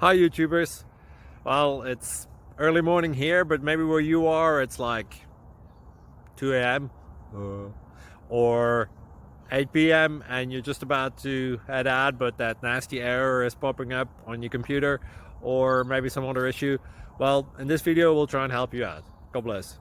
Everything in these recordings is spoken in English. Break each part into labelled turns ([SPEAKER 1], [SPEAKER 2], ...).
[SPEAKER 1] Hi YouTubers. Well, it's early morning here, but maybe where you are it's like 2 a.m. Or 8 p.m. and you're just about to head out, but that nasty error is popping up on your computer, or maybe some other issue. Well, in this video we'll try and help you out. God bless.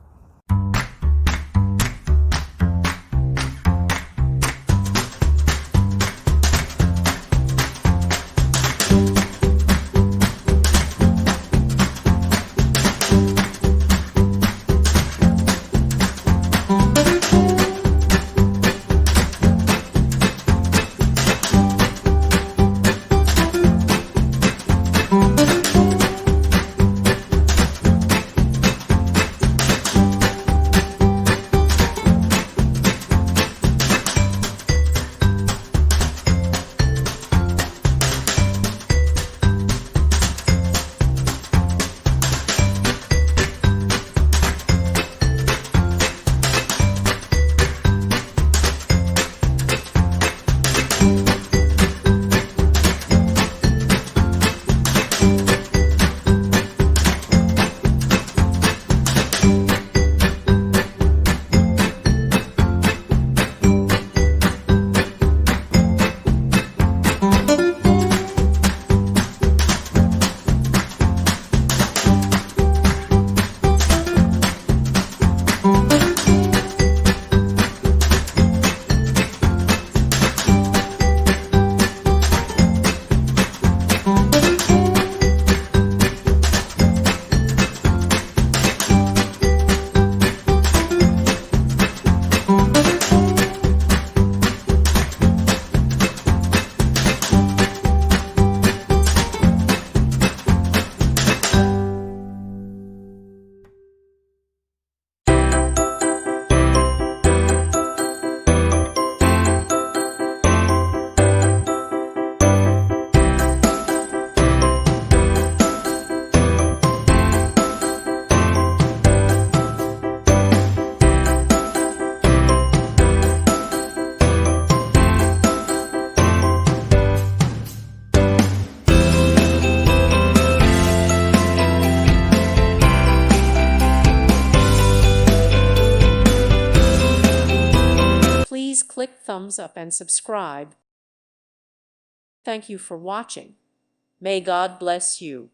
[SPEAKER 2] Please click thumbs up and subscribe. Thank you for watching. May God bless you.